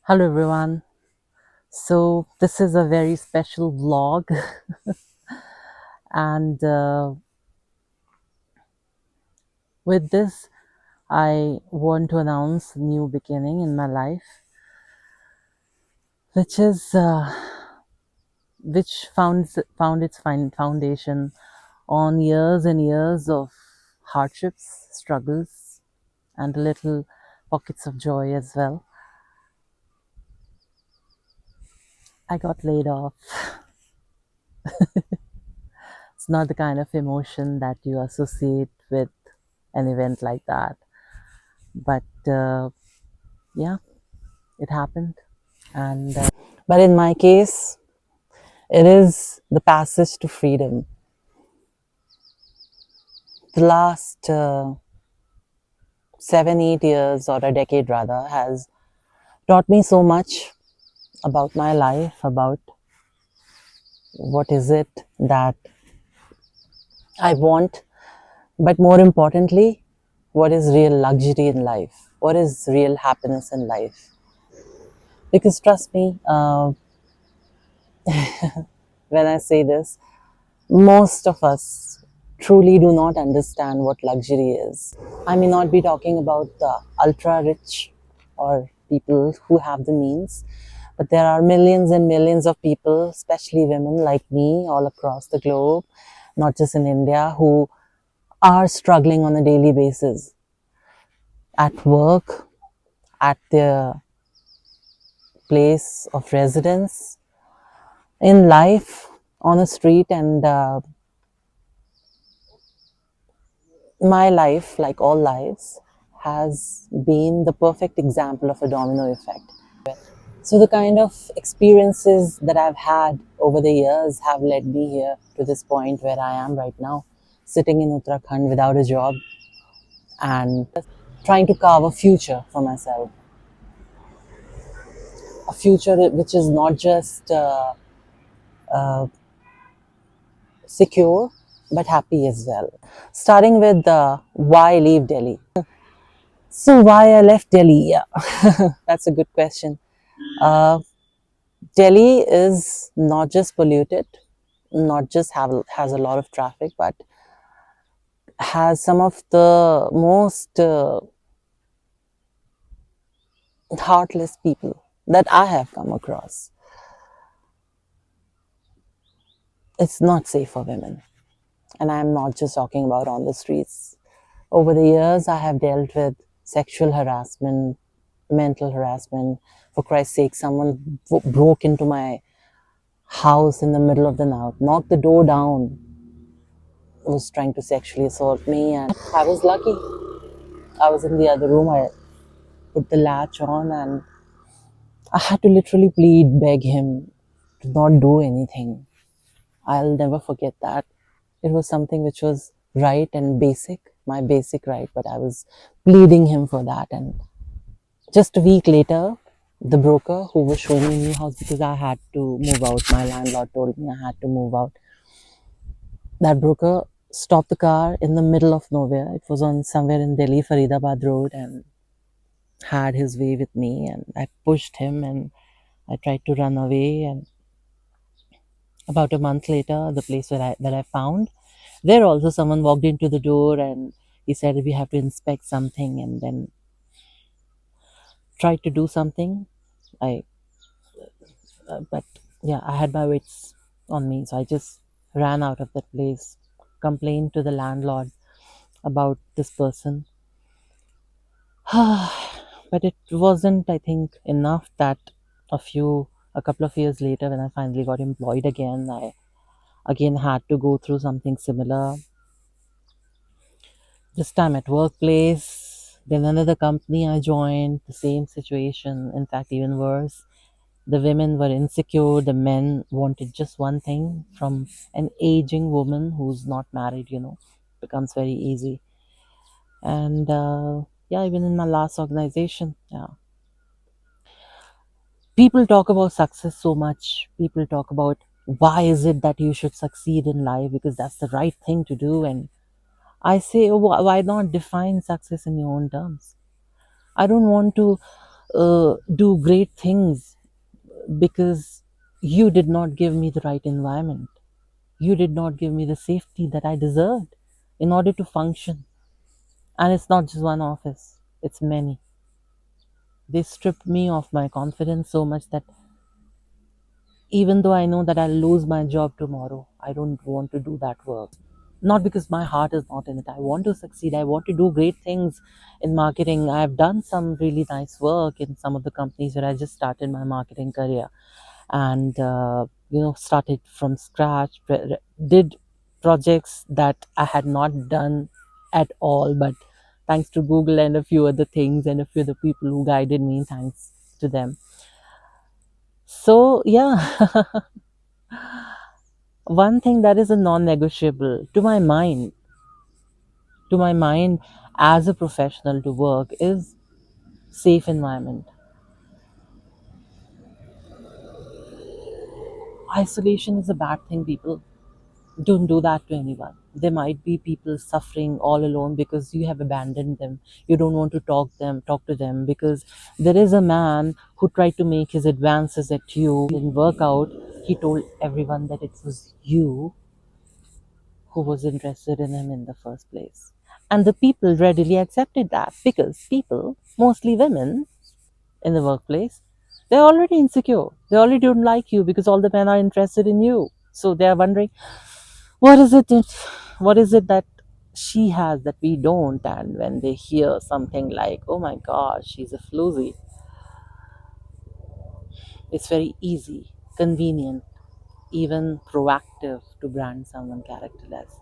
Hello everyone. So this is a very special vlog, and with this, I want to announce a new beginning in my life, which is which found its foundation on years and years of hardships, struggles, and little pockets of joy as well. I got laid off. It's not the kind of emotion that you associate with an event like that, but yeah, it happened. And but in my case, it is the passage to freedom. The last 7, 8 years, or a decade rather, has taught me so much about my life, about what is it that I want, but more importantly, what is real luxury in life, what is real happiness in life. Because trust me, when I say this, most of us truly do not understand what luxury is. I may not be talking about the ultra rich or people who have the means, but there are millions and millions of people, especially women like me, all across the globe, not just in India, who are struggling on a daily basis at work, at their place of residence, in life, on a street, and my life, like all lives, has been the perfect example of a domino effect. So, the kind of experiences that I've had over the years have led me here to this point where I am right now, sitting in Uttarakhand without a job and trying to carve a future for myself. A future which is not just secure but happy as well. Starting with why leave Delhi. So, why I left Delhi? Yeah, that's a good question. Uh, Delhi is not just polluted, not just has a lot of traffic, but has some of the most heartless people that I have come across. It's not safe for women. And I'm not just talking about on the streets. Over the years, I have dealt with sexual harassment, mental harassment. For Christ's sake, someone broke into my house in the middle of the night, knocked the door down, was trying to sexually assault me, and I was lucky. I was in the other room. I put the latch on, and I had to literally plead, beg him to not do anything. I'll never forget that. It was something which was right and basic, my basic right, but I was pleading him for that. And just a week later, the broker who was showing me a new house, because I had to move out, my landlord told me I had to move out. That broker stopped the car in the middle of nowhere. It was on somewhere in Delhi, Faridabad Road, and had his way with me. And I pushed him and I tried to run away. And about a month later, the place that I found, there also someone walked into the door and he said we have to inspect something, and then tried to do something. I but yeah, I had my wits on me, so I just ran out of that place, complained to the landlord about this person. But it wasn't, I think, enough that a couple of years later, when I finally got employed again, I again had to go through something similar. This time at workplace, then another company I joined, the same situation, in fact, even worse. The women were insecure, the men wanted just one thing from an aging woman who's not married, becomes very easy. And yeah, even in my last organization, yeah. People talk about success so much. People talk about why is it that you should succeed in life because that's the right thing to do. And I say, why not define success in your own terms? I don't want to do great things because you did not give me the right environment. You did not give me the safety that I deserved in order to function. And it's not just one office, it's many. They stripped me of my confidence so much that even though I know that I'll lose my job tomorrow, I don't want to do that work. Not because my heart is not in it. I want to succeed. I want to do great things in marketing. I've done some really nice work in some of the companies where I just started my marketing career, and started from scratch. Did projects that I had not done at all, but thanks to Google and a few other things and a few other people who guided me, thanks to them. So yeah, one thing that is a non-negotiable to my mind as a professional to work is safe environment. Isolation is a bad thing, people. Don't do that to anyone. There might be people suffering all alone because you have abandoned them. You don't want to talk to them because there is a man who tried to make his advances at you, didn't work out. He told everyone that it was you who was interested in him in the first place. And the people readily accepted that because people, mostly women in the workplace, they're already insecure. They already don't like you because all the men are interested in you. So they are wondering, what is it that, what is it that she has that we don't? And when they hear something like, oh my gosh, she's a floozy, it's very easy, convenient, even proactive to brand someone characterless.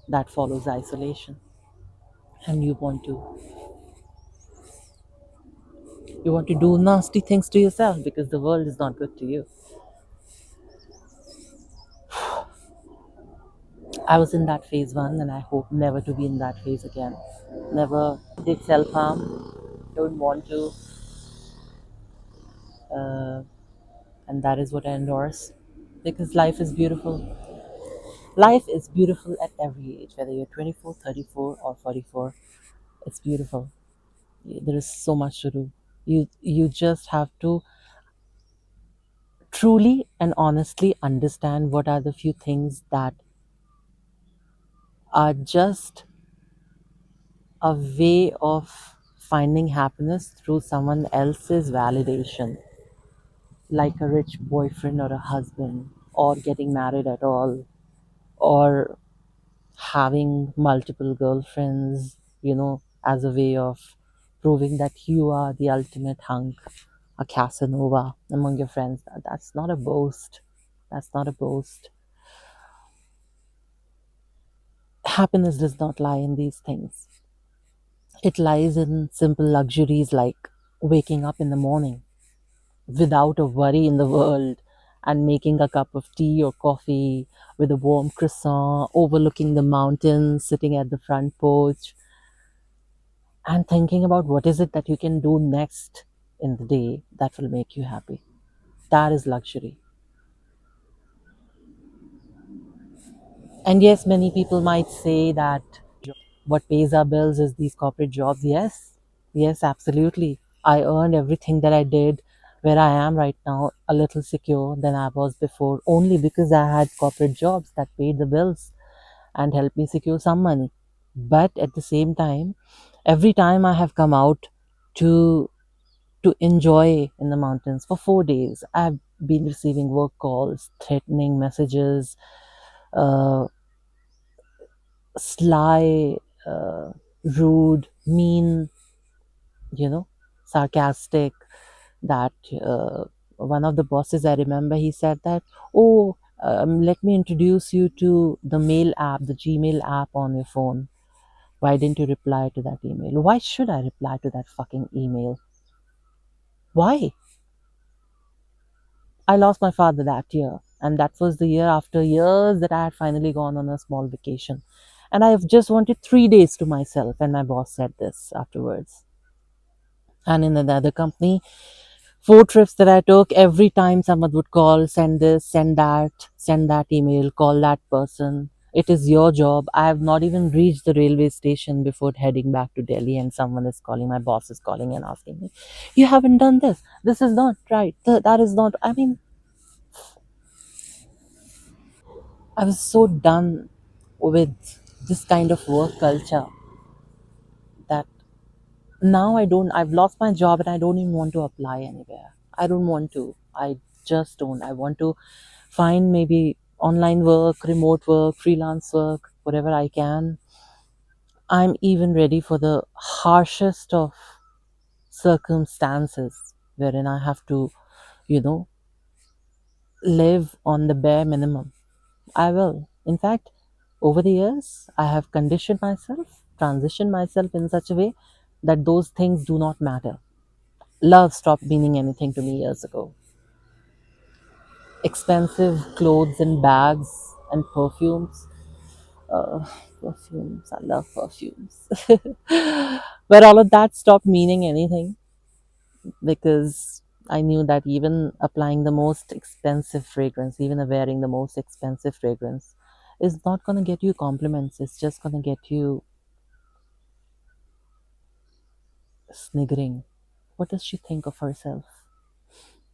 That follows isolation. And you want to do nasty things to yourself because the world is not good to you. I was in that phase one, and I hope never to be in that phase again. Never did self harm, don't want to, uh, and that is what I endorse because life is beautiful. Life is beautiful at every age, whether you're 24, 34, or 44. It's beautiful. There is so much to do. You just have to truly and honestly understand what are the few things that are just a way of finding happiness through someone else's validation, like a rich boyfriend or a husband, or getting married at all, or having multiple girlfriends, as a way of proving that you are the ultimate hunk, a Casanova among your friends. That's not a boast. That's not a boast. Happiness does not lie in these things. It lies in simple luxuries like waking up in the morning without a worry in the world and making a cup of tea or coffee with a warm croissant, overlooking the mountains, sitting at the front porch, and thinking about what is it that you can do next in the day that will make you happy. That is luxury. And yes, many people might say that what pays our bills is these corporate jobs. Yes, yes, absolutely. I earned everything that I did where I am right now a little secure than I was before, only because I had corporate jobs that paid the bills and helped me secure some money. But at the same time, every time I have come out to enjoy in the mountains for 4 days, I've been receiving work calls, threatening messages, uh, sly, rude, mean, sarcastic. That one of the bosses, I remember, he said that, oh, let me introduce you to the mail app, the Gmail app on your phone. Why didn't you reply to that email? Why should I reply to that fucking email? Why? I lost my father that year, and that was the year after years that I had finally gone on a small vacation. And I have just wanted 3 days to myself, and my boss said this afterwards. And in another company, 4 trips that I took, every time someone would call, send this, send that email, call that person. It is your job. I have not even reached the railway station before heading back to Delhi, and someone is calling, my boss is calling and asking me, "You haven't done this. This is not right. That is not." I mean, I was so done with this kind of work culture that now I've lost my job and I don't even want to apply anywhere. I don't want to. I just don't. I want to find maybe online work, remote work, freelance work, whatever I can. I'm even ready for the harshest of circumstances wherein I have to, you know, live on the bare minimum. I will. In fact, over the years, I have conditioned myself, transitioned myself in such a way that those things do not matter. Love stopped meaning anything to me years ago. Expensive clothes and bags and perfumes. Uh, Perfumes, I love perfumes. But all of that stopped meaning anything because I knew that even applying the most expensive fragrance, even wearing the most expensive fragrance, is not going to get you compliments. It's just going to get you sniggering. What does she think of herself?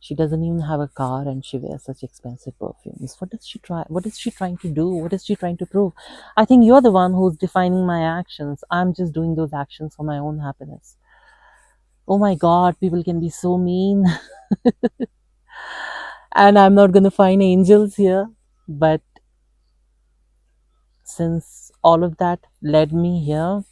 She doesn't even have a car and she wears such expensive perfumes. What does she try? What is she trying to do? What is she trying to prove? I think you're the one who's defining my actions. I'm just doing those actions for my own happiness. Oh my God, people can be so mean. And I'm not going to find angels here. But since all of that led me here,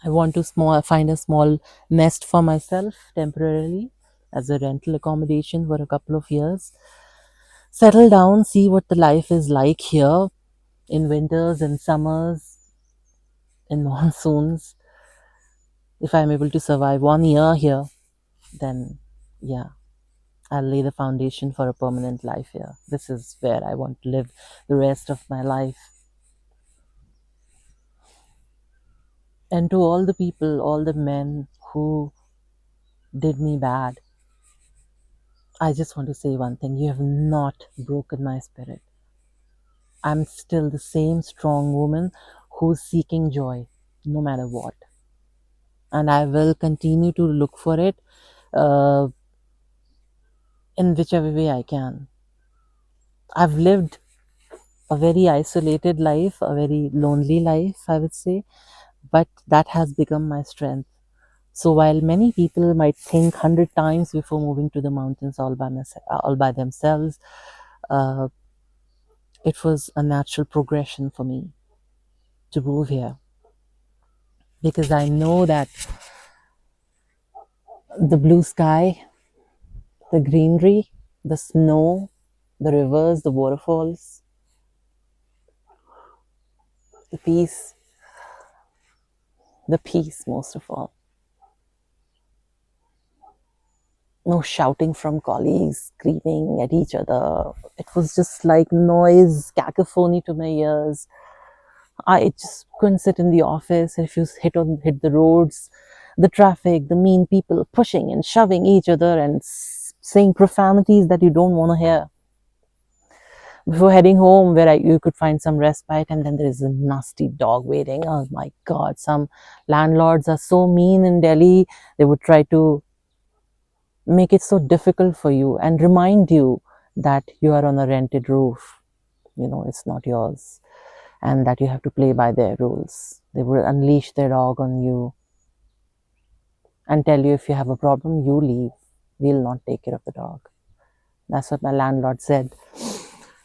I want to find a small nest for myself temporarily as a rental accommodation for a couple of years. Settle down, see what the life is like here in winters and summers, in monsoons. If I'm able to survive 1 year here, then yeah, I'll lay the foundation for a permanent life here. This is where I want to live the rest of my life. And to all the people, all the men who did me bad, I just want to say one thing: you have not broken my spirit. I'm still the same strong woman who's seeking joy no matter what. And I will continue to look for it uh, in whichever way I can. I've lived a very isolated life, a very lonely life, I would say, but that has become my strength. So while many people might think 100 times before moving to the mountains all by themselves, uh, it was a natural progression for me to move here because I know that the blue sky, the greenery, the snow, the rivers, the waterfalls, the peace most of all. No shouting from colleagues, screaming at each other. It was just like noise, cacophony to my ears. I just couldn't sit in the office. If you hit the roads, the traffic, the mean people pushing and shoving each other and saying profanities that you don't want to hear. Before heading home, where you could find some respite, and then there is a nasty dog waiting. Oh my God! Some landlords are so mean in Delhi. They would try to make it so difficult for you and remind you that you are on a rented roof. You know, it's not yours, and that you have to play by their rules. They will unleash their dog on you and tell you, if you have a problem, you leave. We'll not take care of the dog. That's what my landlord said.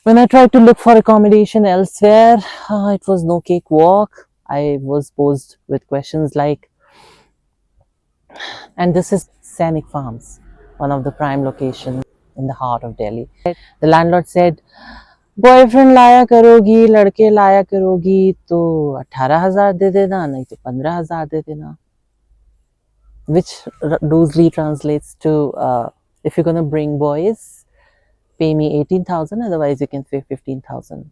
When I tried to look for accommodation elsewhere, it was no cakewalk. I was posed with questions like, and this is Scenic Farms, one of the prime locations in the heart of Delhi. The landlord said, boyfriend लाया करोगी, लड़के लाया करोगी तो 18,000 दे देना, नहीं तो 15,000 दे देना, which loosely translates to if you're going to bring boys, pay me 18,000, otherwise you can pay 15,000.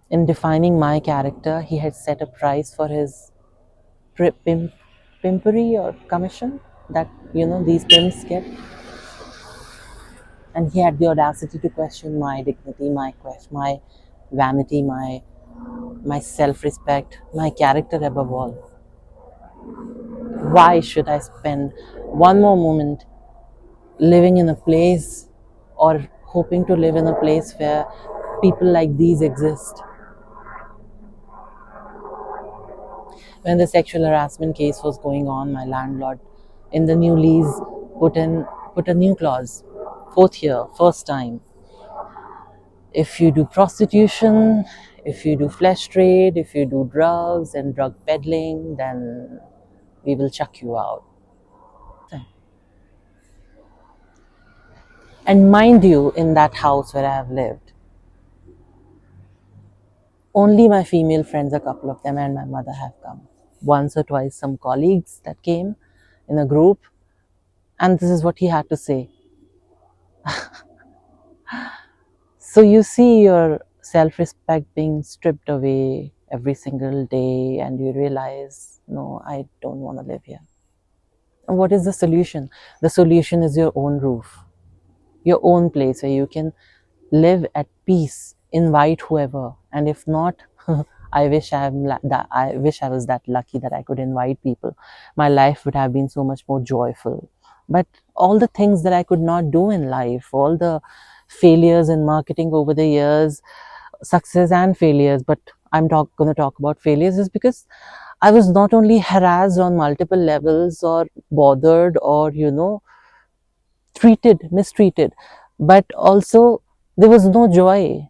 In defining my character, he had set a price for his pimpery or commission that these pimps get. And he had the audacity to question my dignity, my vanity, my self-respect, my character above all. Why should I spend one more moment living in a place or hoping to live in a place where people like these exist? When the sexual harassment case was going on, my landlord in the new lease put in put a new clause, fourth year, first time. If you do prostitution, if you do flesh trade, if you do drugs and drug peddling, then we will chuck you out. And mind you, in that house where I have lived, only my female friends, a couple of them, and my mother have come. Once or twice, some colleagues that came in a group, and this is what he had to say. So you see your self respect being stripped away every single day, and you realize, no, I don't want to live here. And what is the solution? The solution is your own roof, your own place where you can live at peace, invite whoever. And if not, I wish I was that lucky that I could invite people. My life would have been so much more joyful. But all the things that I could not do in life, all the failures in marketing over the years, success and failures, but going to talk about failures, is because I was not only harassed on multiple levels or bothered or, mistreated, but also there was no joy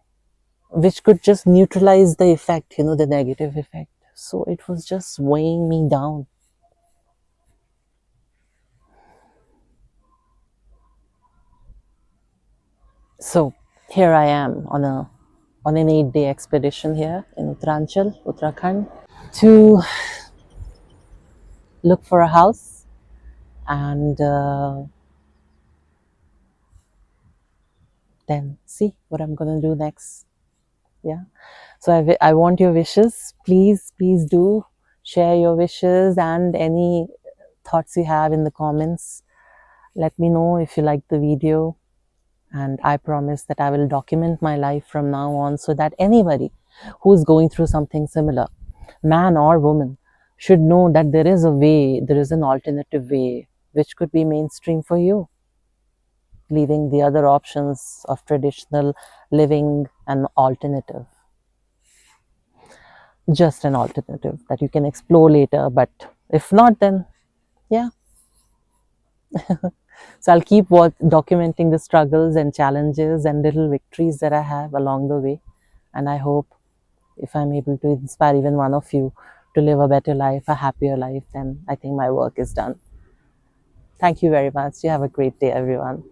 which could just neutralize the effect, the negative effect. So it was just weighing me down. So here I am on an 8-day expedition here in Uttaranchal, Uttarakhand, to look for a house and then see what I'm going to do next. Yeah. So I want your wishes. Please do share your wishes and any thoughts you have in the comments. Let me know if you like the video. And I promise that I will document my life from now on so that anybody who is going through something similar, man or woman, should know that there is a way, there is an alternative way which could be mainstream for you, leaving the other options of traditional living an alternative. Just an alternative that you can explore later, but if not, then yeah. So I'll keep documenting the struggles and challenges and little victories that I have along the way. And I hope if I'm able to inspire even one of you to live a better life, a happier life, then I think my work is done. Thank you very much. You have a great day, everyone.